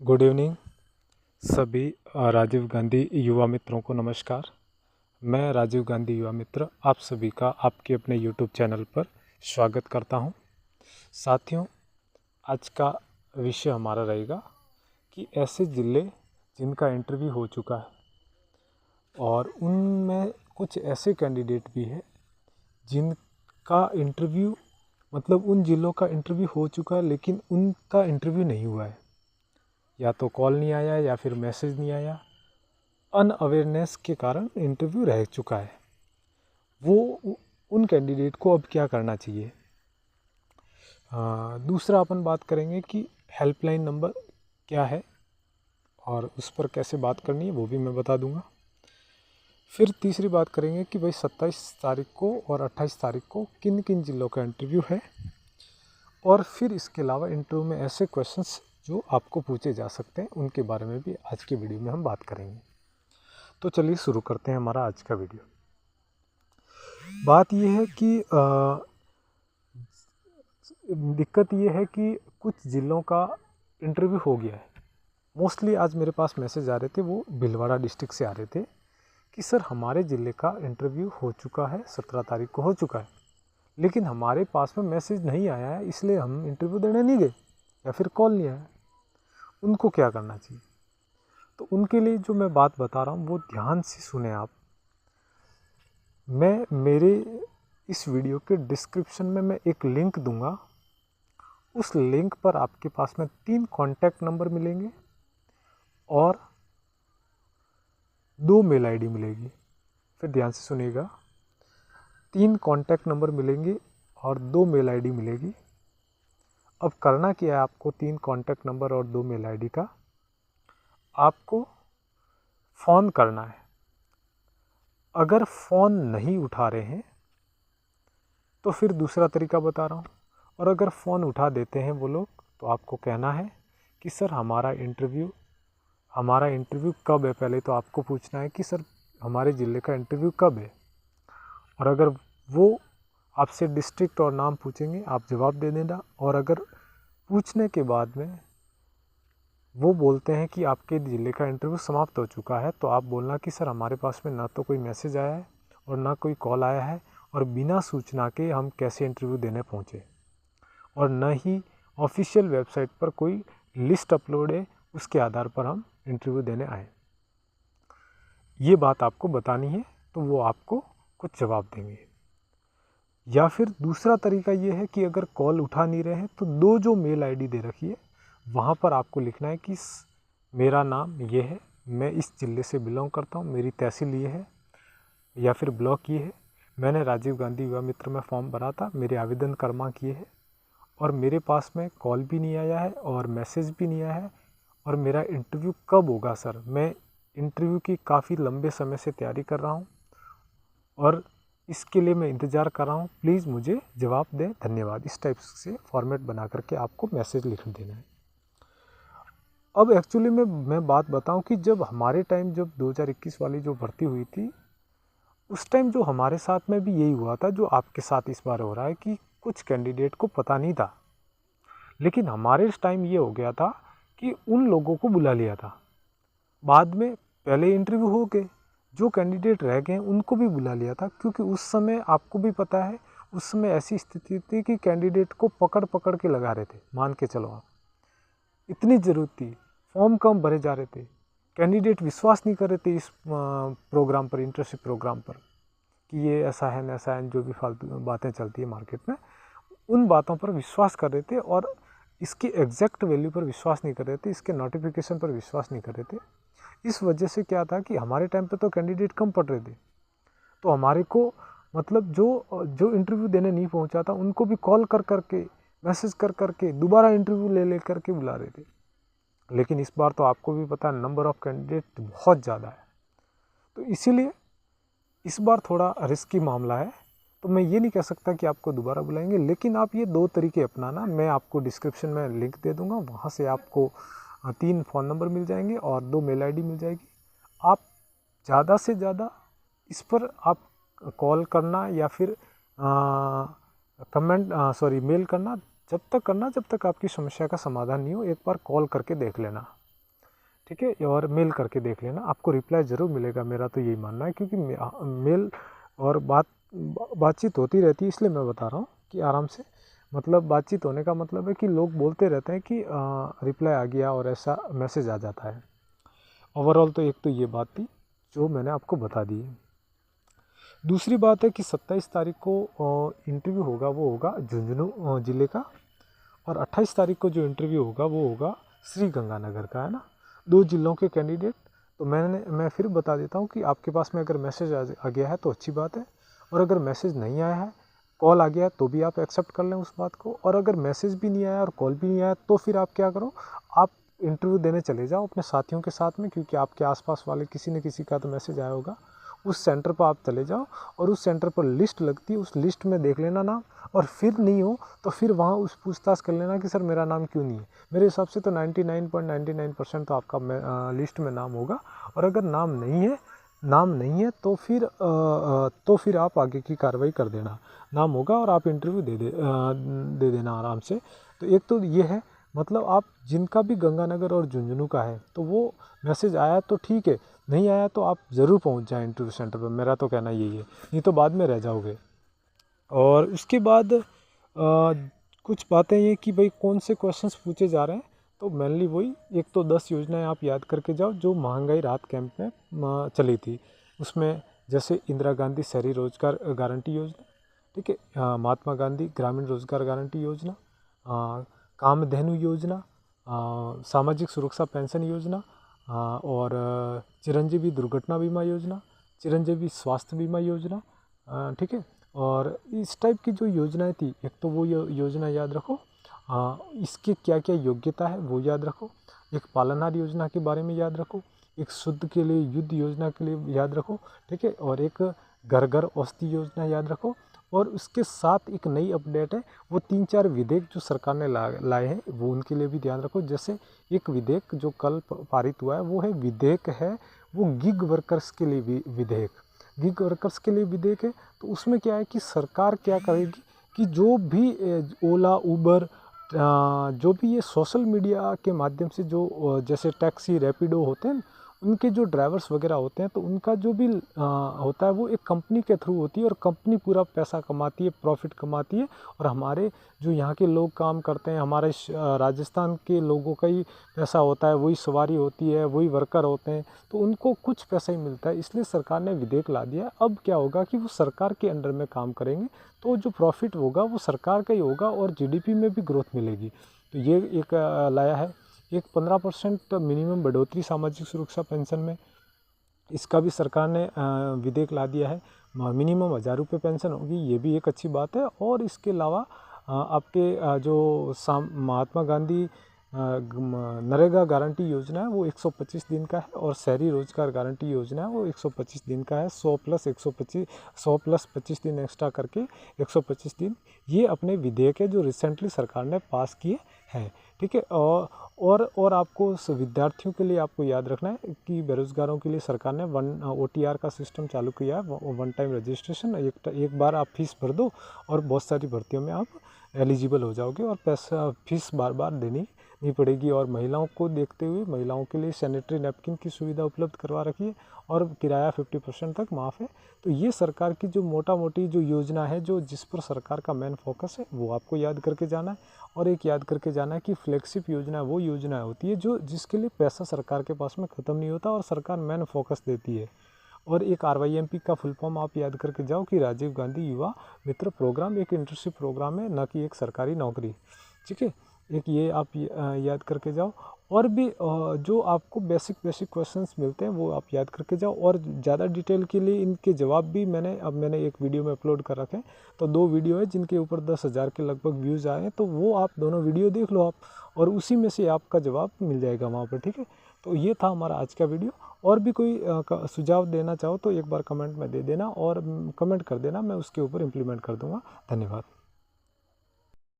Good evening सभी राजीव गांधी युवा मित्रों को नमस्कार। मैं राजीव गांधी युवा मित्र आप सभी का आपके अपने यूट्यूब चैनल पर स्वागत करता हूं। साथियों, आज का विषय हमारा रहेगा कि ऐसे ज़िले जिनका इंटरव्यू हो चुका है और उनमें कुछ ऐसे कैंडिडेट भी हैं जिनका इंटरव्यू उन ज़िलों का इंटरव्यू हो चुका है लेकिन उनका इंटरव्यू नहीं हुआ है, या तो कॉल नहीं आया या फिर मैसेज नहीं आया, अनअवेयरनेस के कारण इंटरव्यू रह चुका है। वो उन कैंडिडेट को अब क्या करना चाहिए। दूसरा अपन बात करेंगे कि हेल्पलाइन नंबर क्या है और उस पर कैसे बात करनी है, वो भी मैं बता दूंगा। फिर तीसरी बात करेंगे कि भाई 27 तारीख को और 28 तारीख को किन किन ज़िलों का इंटरव्यू है, और फिर इसके अलावा इंटरव्यू में ऐसे क्वेश्चंस जो आपको पूछे जा सकते हैं उनके बारे में भी आज की वीडियो में हम बात करेंगे। तो चलिए शुरू करते हैं हमारा आज का वीडियो। बात यह है कि दिक्कत ये है कि कुछ ज़िलों का इंटरव्यू हो गया है। मोस्टली आज मेरे पास मैसेज आ रहे थे, वो भीलवाड़ा डिस्ट्रिक्ट से आ रहे थे कि सर हमारे ज़िले का इंटरव्यू हो चुका है, 17 तारीख को हो चुका है, लेकिन हमारे पास में मैसेज नहीं आया है, इसलिए हम इंटरव्यू देने नहीं गए या फिर कॉल नहीं आया। उनको क्या करना चाहिए? तो उनके लिए जो मैं बात बता रहा हूँ वो ध्यान से सुने आप। मैं मेरे इस वीडियो के डिस्क्रिप्शन में मैं एक लिंक दूंगा। उस लिंक पर आपके पास में 3 कॉन्टैक्ट नंबर मिलेंगे और 2 मेल आईडी मिलेगी। फिर ध्यान से सुनिएगा, 3 कॉन्टैक्ट नंबर मिलेंगे और 2 मेल आईडी मिलेगी। अब करना क्या है आपको 3 कॉन्टैक्ट नंबर और 2 मेल आईडी का? आपको फ़ोन करना है। अगर फ़ोन नहीं उठा रहे हैं तो फिर दूसरा तरीका बता रहा हूँ, और अगर फ़ोन उठा देते हैं वो लोग तो आपको कहना है कि सर हमारा इंटरव्यू कब है। पहले तो आपको पूछना है कि सर हमारे ज़िले का इंटरव्यू कब है, और अगर वो आपसे डिस्ट्रिक्ट और नाम पूछेंगे आप जवाब दे देना। और अगर पूछने के बाद में वो बोलते हैं कि आपके ज़िले का इंटरव्यू समाप्त हो चुका है, तो आप बोलना कि सर हमारे पास में ना तो कोई मैसेज आया है और ना कोई कॉल आया है, और बिना सूचना के हम कैसे इंटरव्यू देने पहुँचे, और न ही ऑफिशियल वेबसाइट पर कोई लिस्ट अपलोड है उसके आधार पर हम इंटरव्यू देने आए। ये बात आपको बतानी है, तो वो आपको कुछ जवाब देंगे। या फिर दूसरा तरीका ये है कि अगर कॉल उठा नहीं रहे हैं तो 2 जो मेल आईडी दे रखी है वहाँ पर आपको लिखना है कि मेरा नाम ये है, मैं इस ज़िले से बिलोंग करता हूँ, मेरी तहसील ये है या फिर ब्लॉक ये है, मैंने राजीव गांधी युवा मित्र में फॉर्म भरा था, मेरे आवेदन क्रमांक ये है, और मेरे पास में कॉल भी नहीं आया है और मैसेज भी नहीं आया है, और मेरा इंटरव्यू कब होगा सर, मैं इंटरव्यू की काफ़ी लंबे समय से तैयारी कर रहा हूँ और इसके लिए मैं इंतज़ार कर रहा हूँ, प्लीज़ मुझे जवाब दें, धन्यवाद। इस टाइप से फॉर्मेट बना करके आपको मैसेज लिख देना है। अब एक्चुअली में मैं बात बताऊं कि जब हमारे टाइम जब 2021 वाली जो भर्ती हुई थी उस टाइम जो हमारे साथ में भी यही हुआ था जो आपके साथ इस बार हो रहा है कि कुछ कैंडिडेट को पता नहीं था, लेकिन हमारे इस टाइम ये हो गया था कि उन लोगों को बुला लिया था। बाद में पहले इंटरव्यू हो गए, जो कैंडिडेट रह गए उनको भी बुला लिया था, क्योंकि उस समय आपको भी पता है उस समय ऐसी स्थिति थी कि कैंडिडेट को पकड़ पकड़ के लगा रहे थे। मान के चलो आप, इतनी ज़रूरत थी, फॉर्म कम भरे जा रहे थे, कैंडिडेट विश्वास नहीं कर रहे थे इस प्रोग्राम पर, इंटर्नशिप प्रोग्राम पर, कि ये ऐसा है ऐसा है, जो भी फालतू बातें चलती है मार्केट में, उन बातों पर विश्वास कर रहे थे और इसकी एग्जैक्ट वैल्यू पर विश्वास नहीं कर रहे थे, इसके नोटिफिकेशन पर विश्वास नहीं कर रहे थे। इस वजह से क्या था कि हमारे टाइम पे तो कैंडिडेट कम पड़ रहे थे, तो हमारे को जो इंटरव्यू देने नहीं पहुंचा था उनको भी कॉल कर करके, मैसेज कर करके दोबारा इंटरव्यू ले करके बुला रहे थे। लेकिन इस बार तो आपको भी पता है नंबर ऑफ़ कैंडिडेट बहुत ज़्यादा है, तो इसीलिए इस बार थोड़ा रिस्की मामला है। तो मैं ये नहीं कह सकता कि आपको दोबारा बुलाएंगे, लेकिन आप ये 2 तरीके अपनाना। मैं आपको डिस्क्रिप्शन में लिंक दे दूंगा, वहाँ से आपको 3 फ़ोन नंबर मिल जाएंगे और 2 मेल आईडी मिल जाएगी। आप ज़्यादा से ज़्यादा इस पर आप कॉल करना या फिर मेल करना, जब तक आपकी समस्या का समाधान नहीं हो, एक बार कॉल करके देख लेना। ठीक है, और मेल करके देख लेना, आपको रिप्लाई ज़रूर मिलेगा, मेरा तो यही मानना है, क्योंकि मेल और बातचीत होती रहती है, इसलिए मैं बता रहा हूँ कि आराम से, मतलब बातचीत होने का मतलब है कि लोग बोलते रहते हैं कि रिप्लाई आ गया और ऐसा मैसेज आ जाता है। ओवरऑल तो एक तो ये बात थी जो मैंने आपको बता दी है। दूसरी बात है कि 27 तारीख को इंटरव्यू होगा, वो होगा झुंझुनू ज़िले का, और 28 तारीख को जो इंटरव्यू होगा वो होगा श्री गंगानगर का, है ना, 2 जिलों के कैंडिडेट। तो मैं फिर बता देता हूँ कि आपके पास में अगर मैसेज आ गया है तो अच्छी बात है, और अगर मैसेज नहीं आया है, कॉल आ गया है, तो भी आप एक्सेप्ट कर लें उस बात को, और अगर मैसेज भी नहीं आया और कॉल भी नहीं आया तो फिर आप क्या करो, आप इंटरव्यू देने चले जाओ अपने साथियों के साथ में, क्योंकि आपके आसपास वाले किसी न किसी का तो मैसेज आया होगा। उस सेंटर पर आप चले जाओ, और उस सेंटर पर लिस्ट लगती है, उस लिस्ट में देख लेना नाम, और फिर नहीं हो तो फिर वहाँ उस पूछताछ कर लेना कि सर मेरा नाम क्यों नहीं है। मेरे हिसाब से तो 99.99% तो आपका लिस्ट में नाम होगा, और अगर नाम नहीं है तो फिर आप आगे की कार्रवाई कर देना, नाम होगा और आप इंटरव्यू दे देना आराम से। तो एक तो ये है, मतलब आप जिनका भी गंगानगर और झुंझुनू का है तो वो मैसेज आया तो ठीक है, नहीं आया तो आप ज़रूर पहुंच जाएं इंटरव्यू सेंटर पर, मेरा तो कहना यही है, नहीं तो बाद में रह जाओगे। और उसके बाद कुछ बातें ये कि भाई कौन से क्वेश्चंस पूछे जा रहे हैं, तो मेनली वही, एक तो 10 योजनाएं आप याद करके जाओ जो महंगाई राहत कैंप में चली थी। उसमें जैसे इंदिरा गांधी शहरी रोजगार गारंटी योजना, ठीक है, महात्मा गांधी ग्रामीण रोजगार गारंटी योजना, कामधेनु योजना, सामाजिक सुरक्षा पेंशन योजना, और चिरंजीवी दुर्घटना बीमा योजना, चिरंजीवी स्वास्थ्य बीमा योजना, ठीक है। और इस टाइप की जो योजनाएं थी, एक तो वो योजना याद रखो, इसकी क्या क्या योग्यता है वो याद रखो, एक पालनहार योजना के बारे में याद रखो, एक शुद्ध के लिए युद्ध योजना के लिए याद रखो, ठीक है, और एक घर घर औषधि योजना याद रखो। और उसके साथ एक नई अपडेट है, वो 3-4 विधेयक जो सरकार ने लाए हैं वो उनके लिए भी ध्यान रखो। जैसे एक विधेयक जो कल पारित हुआ है वो है विधेयक है वो गिग वर्कर्स के लिए विधेयक, गिग वर्कर्स के लिए विधेयक है। तो उसमें क्या है कि सरकार क्या करेगी कि जो भी ओला उबर जो भी ये सोशल मीडिया के माध्यम से जो जैसे टैक्सी रैपिडो होते हैं, उनके जो ड्राइवर्स वगैरह होते हैं, तो उनका जो भी होता है वो एक कंपनी के थ्रू होती है, और कंपनी पूरा पैसा कमाती है, प्रॉफिट कमाती है, और हमारे जो यहाँ के लोग काम करते हैं, हमारे राजस्थान के लोगों का ही पैसा होता है, वही सवारी होती है, वही वर्कर होते हैं, तो उनको कुछ पैसा ही मिलता है। इसलिए सरकार ने विधेयक ला दिया है। अब क्या होगा कि वो सरकार के अंडर में काम करेंगे, तो जो प्रॉफिट होगा वो सरकार का ही होगा, और जीडीपी में भी ग्रोथ मिलेगी। तो ये एक लाया है। एक 15% मिनिमम बढ़ोतरी सामाजिक सुरक्षा पेंशन में, इसका भी सरकार ने विधेयक ला दिया है। मिनिमम 1000 रुपये पेंशन होगी, ये भी एक अच्छी बात है। और इसके अलावा आपके जो महात्मा गांधी नरेगा गारंटी योजना है वो 125 दिन का है, और शहरी रोजगार गारंटी योजना है वो 125 दिन का है। 100 प्लस 25 दिन एक्स्ट्रा करके 125 दिन, ये अपने विधेयक है जो रिसेंटली सरकार ने पास किए हैं, ठीक है। और आपको विद्यार्थियों के लिए आपको याद रखना है कि बेरोजगारों के लिए सरकार ने OTR का सिस्टम चालू किया है, वन टाइम रजिस्ट्रेशन, एक बार आप फीस भर दो और बहुत सारी भर्तियों में आप एलिजिबल हो जाओगे, और पैसा फीस बार बार देनी नहीं पड़ेगी। और महिलाओं को देखते हुए महिलाओं के लिए सैनिटरी नैपकिन की सुविधा उपलब्ध करवा रखी है, और किराया 50% तक माफ़ है। तो ये सरकार की जो मोटा मोटी जो योजना है, जो जिस पर सरकार का मेन फोकस है, वो आपको याद करके जाना है। और एक याद करके जाना है कि फ्लैगशिप योजना वो योजना होती है जो जिसके लिए पैसा सरकार के पास में ख़त्म नहीं होता, और सरकार मेन फोकस देती है। और एक RYMP का फुल फॉर्म आप याद करके जाओ कि राजीव गांधी युवा मित्र प्रोग्राम, एक इंटर्नशिप प्रोग्राम है, न कि एक सरकारी नौकरी, ठीक है। एक ये आप याद करके जाओ। और भी जो आपको बेसिक क्वेश्चंस मिलते हैं वो आप याद करके जाओ। और ज़्यादा डिटेल के लिए इनके जवाब भी मैंने एक वीडियो में अपलोड कर रखे हैं। तो 2 वीडियो है जिनके ऊपर 10,000 के लगभग व्यूज़ आए हैं, तो वो आप दोनों वीडियो देख लो आप, और उसी में से आपका जवाब मिल जाएगा वहाँ पर, ठीक है। तो ये था हमारा आज का वीडियो। और भी कोई सुझाव देना चाहो तो एक बार कमेंट में दे देना, और कमेंट कर देना, मैं उसके ऊपर इम्प्लीमेंट कर दूँगा। धन्यवाद।